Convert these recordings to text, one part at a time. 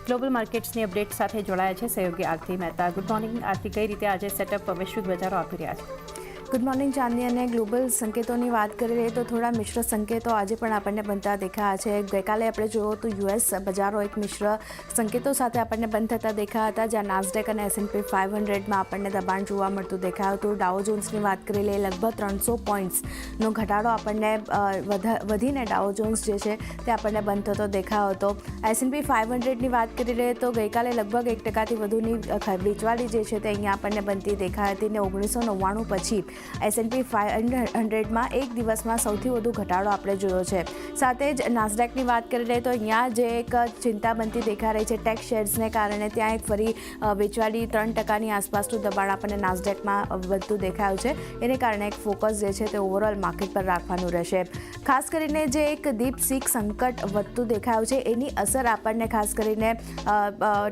Global માર્કેટ્સની update સાથે જોડાયા છે સહયોગી આરતી મહેતા. ગુડ મોર્નિંગ આરતી, કઈ રીતે આજે સેટઅપ વૈશ્વિક બજારો આપી રહ્યા છે? ગુડ મોર્નિંગ ચાંદની. અને ગ્લોબલ સંકેતોની વાત કરી લઈએ તો થોડા મિશ્ર સંકેતો આજે પણ આપણને બનતા દેખાયા છે. ગઈકાલે આપણે જોયું તો યુએસ બજારો એક મિશ્ર સંકેતો સાથે આપણને બંધ થતા દેખાયા હતા, જ્યાં નાસ્ડેક અને S&P 500માં આપણને દબાણ જોવા મળતું દેખાયું હતું. ડાઉ જોન્સની વાત કરી લઈએ લગભગ 300 પોઈન્ટ્સનો ઘટાડો આપણને વધીને ડાઉ જોન્સ જે છે તે આપણને બંધ થતો દેખાયો હતો. S&P 500ની વાત કરી લઈએ તો ગઈકાલે લગભગ 1% વધુની વેચવાલી જે છે તે અહીંયા આપણને બનતી દેખાઈ હતી ને 1999 પછી S&P 500માં એક દિવસમાં સૌથી વધુ ઘટાડો આપણે જોયો છે. સાથે જ નાસ્ડેકની વાત કરી લઈએ તો અહીંયા જે એક ચિંતા બનતી દેખાઈ રહી છે ટેક શેર્સને કારણે, ત્યાં એક ફરી વેચવાલી 3%ની આસપાસનું દબાણ આપણને નાસ્ડેકમાં વધતું દેખાયું છે. એને કારણે એક ફોકસ જે છે તે ઓવરઓલ માર્કેટ પર રાખવાનું રહેશે. ખાસ કરીને જે એક દીપસીક સંકટ વધતું દેખાયું છે એની અસર આપણને ખાસ કરીને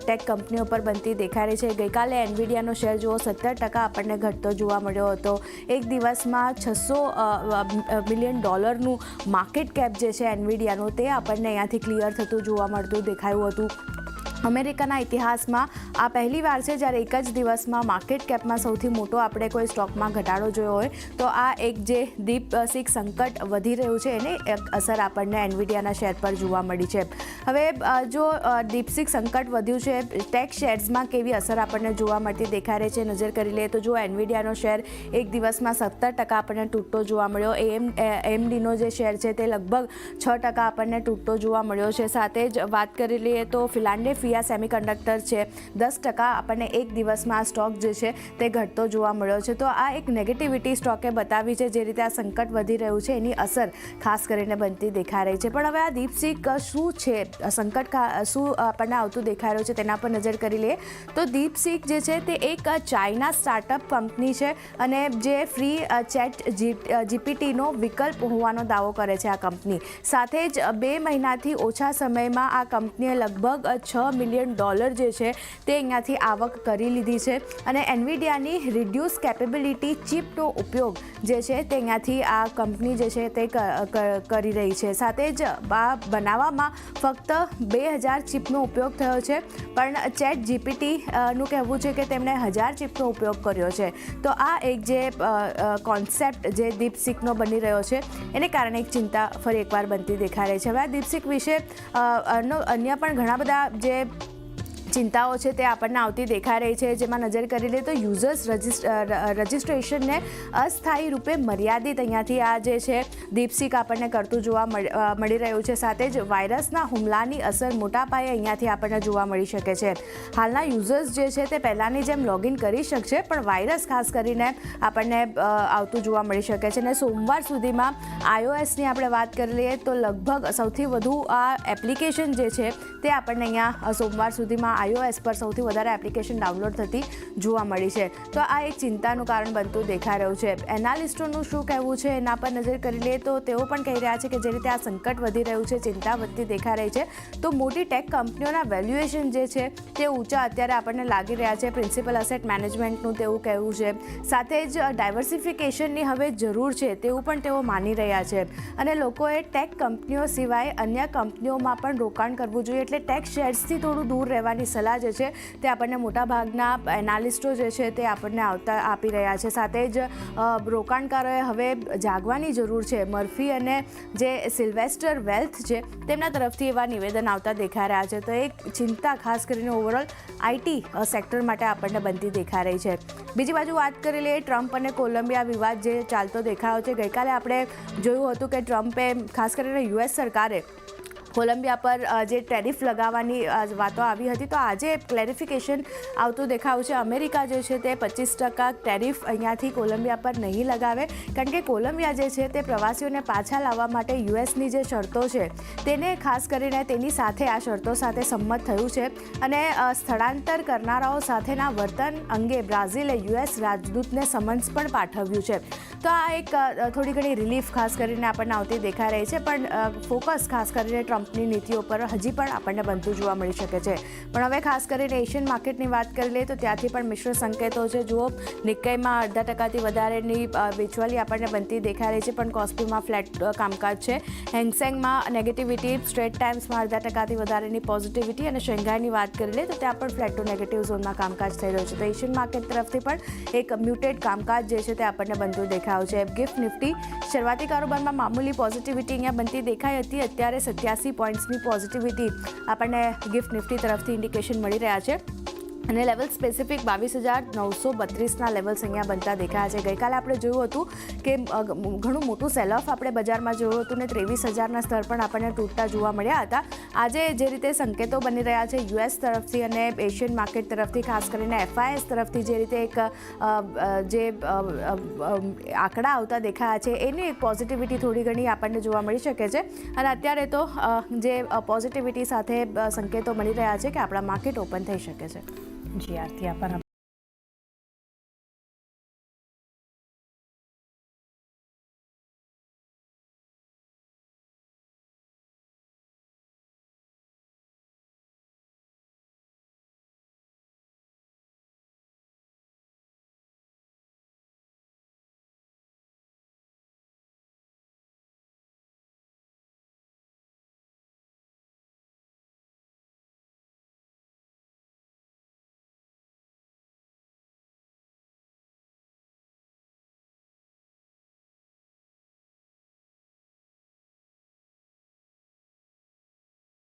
ટેક કંપનીઓ પર બનતી દેખાઈ રહી છે. ગઈકાલે એનવીડિયાનો શેર જુઓ 17% આપણને ઘટતો જોવા મળ્યો હતો. એક દિવસમાં $600 બિલિયન માર્કેટ કેપ જે છે એનવીડિયાનું, તે આપણને અહીંયાથી ક્લિયર થતું જોવા મળતું દેખાયું હતું. અમેરિકાના ઇતિહાસમાં આ પહેલીવાર છે જ્યારે એક જ દિવસમાં માર્કેટ કેપમાં સૌથી મોટો આપણે કોઈ સ્ટોકમાં ઘટાડો જોયો હોય. તો આ એક જે દીપસીક સંકટ વધી રહ્યું છે એની એક અસર આપણને એનવીડિયાના શેર પર જોવા મળી છે. હવે જો દીપસીક સંકટ વધ્યું છે, ટેક શેર્સમાં કેવી અસર આપણને જોવા મળતી દેખાઈ રહી છે નજર કરી લઈએ તો જો એનવીડિયાનો શેર એક દિવસમાં 17% આપણને તૂટતો જોવા મળ્યો. AMDનો જે શેર છે તે લગભગ 6% આપણને તૂટતો જોવા મળ્યો છે. સાથે જ વાત કરી લઈએ તો ફિલાડેલ્ફિયા સેમિકન્ડક્ટર છે 10% આપણને એક દિવસમાં આ સ્ટોક જે છે તે ઘટતો જોવા મળ્યો છે. તો આ એક નેગેટિવિટી સ્ટોકે બતાવી છે જે રીતે આ સંકટ વધી રહ્યું છે એની અસર ખાસ કરીને બનતી દેખાઈ રહી છે. પણ હવે આ દીપસીક શું છે, સંકટ શું આપણને આવતું દેખાઈ રહ્યું છે તેના પર નજર કરી લઈએ તો દીપસીક જે છે તે એક ચાઇના સ્ટાર્ટઅપ કંપની છે અને જે ફ્રી ચેટ જીપીટીનો વિકલ્પ હોવાનો દાવો કરે છે આ કંપની. સાથે જ 2 મહિનાથી ઓછા સમયમાં આ કંપનીએ લગભગ $6 મિલિયન જે છે તે અહીંયાથી આવક કરી લીધી છે અને એનવીડિયાની રિડ્યુસ કેપેબિલિટી ચિપનો ઉપયોગ જે છે તે અહીંયાથી આ કંપની જે છે તે કરી રહી છે. સાથે જ આ બનાવવામાં ફક્ત 2000 ચિપનો ઉપયોગ થયો છે, પણ ચેટ જીપીટીનું કહેવું છે કે તેમણે 1000 ચિપનો ઉપયોગ કર્યો છે. તો આ એક જે કોન્સેપ્ટ જે દીપસીકનો બની રહ્યો છે એને કારણે એક ચિંતા ફરી એકવાર બનતી દેખાઈ રહી છે. હવે આ દીપસીક વિશે અન્ય પણ ઘણા બધા જે ચિંતાઓ છે તે આપણને આવતી દેખાઈ રહી છે. જેમાં નજર કરી લઈએ તો યુઝર્સ રજિસ્ટ્રેશનને અસ્થાયી રૂપે મર્યાદિત અહીંયાથી આ જે છે દીપસીક આપણને કરતું જોવા મળી રહ્યું છે. સાથે જ વાયરસના હુમલાની અસર મોટા પાયે અહીંયાથી આપણને જોવા મળી શકે છે. હાલના યુઝર્સ જે છે તે પહેલાંની જેમ લોગિન કરી શકશે, પણ વાયરસ ખાસ કરીને આપણને આવતું જોવા મળી શકે છે. અને સોમવાર સુધીમાં iOSની આપણે વાત કરી લઈએ તો લગભગ સૌથી વધુ આ એપ્લિકેશન જે છે તે આપણને અહીંયા સોમવાર સુધીમાં iOS પર સૌથી વધારે એપ્લિકેશન ડાઉનલોડ થતી જોવા મળી છે. તો આ એક ચિંતાનું કારણ બનતું દેખાઈ રહ્યું છે. એનાલિસ્ટોનું શું કહેવું છે એના પર નજર કરી લઈએ તો તેઓ પણ કહી રહ્યા છે કે જે રીતે આ સંકટ વધી રહ્યું છે, ચિંતા વધતી દેખાઈ રહી છે, તો મોટી ટેક કંપનીઓના વેલ્યુએશન જે છે તે ઊંચા અત્યારે આપણને લાગી રહ્યા છે. પ્રિન્સિપલ એસેટ મેનેજમેન્ટનું તેવું કહેવું છે. સાથે જ ડાયવર્સિફિકેશનની હવે જરૂર છે તેવું પણ તેઓ માની રહ્યા છે અને લોકોએ ટેક કંપનીઓ સિવાય અન્ય કંપનીઓમાં પણ રોકાણ કરવું જોઈએ. એટલે ટેક શેર્સથી થોડું દૂર રહેવાની સલાહ જે છે તે આપણને મોટાભાગના એનાલિસ્ટો જે છે તે આપણને આપી રહ્યા છે. સાથે જ રોકાણકારોએ હવે જાગવાની જરૂર છે. મર્ફી અને જે સિલ્વેસ્ટર વેલ્થ છે તેમના તરફથી એવા નિવેદન આવતા દેખાઈ રહ્યા છે. તો એક ચિંતા ખાસ કરીને ઓવરઓલ આઈટી સેક્ટર માટે આપણને બનતી દેખાઈ રહી છે. બીજી બાજુ વાત કરી લઈએ ટ્રમ્પ અને કોલંબિયા વિવાદ જે ચાલતો દેખાયો છે. ગઈકાલે આપણે જોયું હતું કે ટ્રમ્પે ખાસ કરીને યુએસ સરકારે કોલંબિયા પર જે ટેરિફ લગાવવાની વાતો આવી હતી, તો આજે ક્લેરિફિકેશન આવતું દેખાયું છે. અમેરિકા જે છે તે 25% ટેરિફ અહીંયાથી કોલંબિયા પર નહીં લગાવે, કારણ કે કોલંબિયા જે છે તે પ્રવાસીઓને પાછા લાવવા માટે યુએસની જે શરતો છે તેને ખાસ કરીને તેની સાથે આ શરતો સાથે સંમત થયું છે અને સ્થળાંતર કરનારાઓ સાથેના વર્તન અંગે બ્રાઝિલે યુએસ રાજદૂતને સમન્સ પણ પાઠવ્યું છે. તો આ એક થોડી ઘણી રિલીફ ખાસ કરીને આપણને આવતી દેખાઈ રહી છે, પણ ફોકસ ખાસ કરીને ટ્રમ્પ ટ્રમ્પની નીતિઓ પર હજી પણ આપણને બનતું જોવા મળી શકે છે. પણ હવે ખાસ કરીને એશિયન માર્કેટની વાત કરી લઈએ તો ત્યાંથી પણ મિશ્ર સંકેતો છે. જુઓ, નિક્કાઈમાં 0.5% વધારેની વેચવાલી આપણને બનતી દેખાઈ રહી છે, પણ કોસ્પીમાં ફ્લેટ કામકાજ છે. હેંગસેંગમાં નેગેટિવિટી, સ્ટ્રેટ ટાઈમ્સમાં 0.5% વધારેની પોઝિટિવિટી અને શંઘાઈની વાત કરી લઈએ તો ત્યાં પણ ફ્લેટ ટુ નેગેટિવ ઝોનમાં કામકાજ થઈ રહ્યું છે. તો એશિયન માર્કેટ તરફથી પણ એક મ્યુટેડ કામકાજ જે છે તે આપણને બનતું દેખાયું છે. ગિફ્ટ નિફ્ટી શરૂઆતી કારોબારમાં મામૂલી પોઝિટિવિટી અહીંયા બનતી દેખાઈ હતી. અત્યારે 87 પોઈન્ટ્સની પોઝિટિવિટી આપણને ગિફ્ટ નિફ્ટી તરફથી ઇન્ડિકેશન મળી રહ્યા છે અને લેવલ સ્પેસિફિક 22,932ના લેવલ્સ અહીંયા બનતા દેખાયા છે. ગઈકાલે આપણે જોયું હતું કે ઘણું મોટું સેલ ઓફ આપણે બજારમાં જોયું હતું ને 23,000ના સ્તર પણ આપણને તૂટતા જોવા મળ્યા હતા. આજે જે રીતે સંકેતો બની રહ્યા છે યુએસ તરફથી અને એશિયન માર્કેટ તરફથી, ખાસ કરીને FIS તરફથી જે રીતે એક જે આંકડા આવતા દેખાયા છે એની એક પોઝિટિવિટી થોડી ઘણી આપણને જોવા મળી શકે છે. અને અત્યારે તો જે પોઝિટિવિટી સાથે સંકેતો મળી રહ્યા છે કે આપણા માર્કેટ ઓપન થઈ શકે છે. જી આરતી, આભાર.